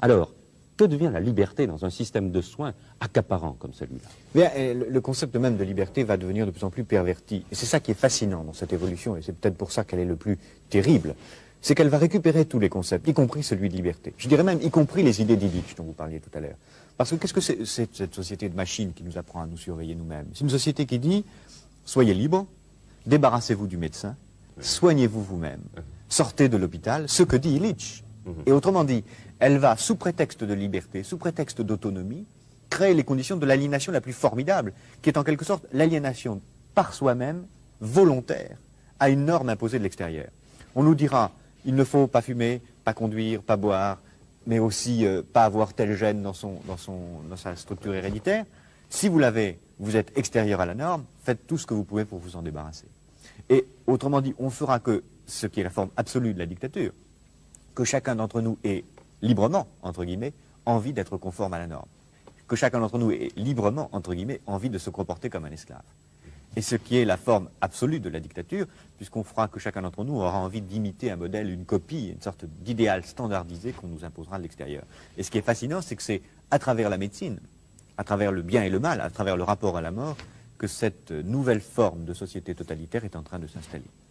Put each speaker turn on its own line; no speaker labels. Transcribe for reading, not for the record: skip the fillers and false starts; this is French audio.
Alors, que devient la liberté dans un système de soins accaparant comme celui-là?
Le concept même de liberté va devenir de plus en plus perverti. Et c'est ça qui est fascinant dans cette évolution, et c'est peut-être pour ça qu'elle est le plus terrible. C'est qu'elle va récupérer tous les concepts, y compris celui de liberté. Je dirais même y compris les idées d'Illich dont vous parliez tout à l'heure. Parce que qu'est-ce que c'est cette société de machines qui nous apprend à nous surveiller nous-mêmes? C'est une société qui dit, soyez libre, débarrassez-vous du médecin, soignez-vous vous-même, sortez de l'hôpital, ce que dit Illich. Et autrement dit, elle va, sous prétexte de liberté, sous prétexte d'autonomie, créer les conditions de l'aliénation la plus formidable, qui est en quelque sorte l'aliénation par soi-même, volontaire, à une norme imposée de l'extérieur. On nous dira, il ne faut pas fumer, pas conduire, pas boire, mais aussi pas avoir tel gène dans sa structure héréditaire. Si vous l'avez, vous êtes extérieur à la norme, faites tout ce que vous pouvez pour vous en débarrasser. Et autrement dit, on fera que ce qui est la forme absolue de la dictature, que chacun d'entre nous ait librement, entre guillemets, envie d'être conforme à la norme. Que chacun d'entre nous ait librement, entre guillemets, envie de se comporter comme un esclave. Et ce qui est la forme absolue de la dictature, puisqu'on fera que chacun d'entre nous aura envie d'imiter un modèle, une copie, une sorte d'idéal standardisé qu'on nous imposera de l'extérieur. Et ce qui est fascinant, c'est que c'est à travers la médecine, à travers le bien et le mal, à travers le rapport à la mort, que cette nouvelle forme de société totalitaire est en train de s'installer.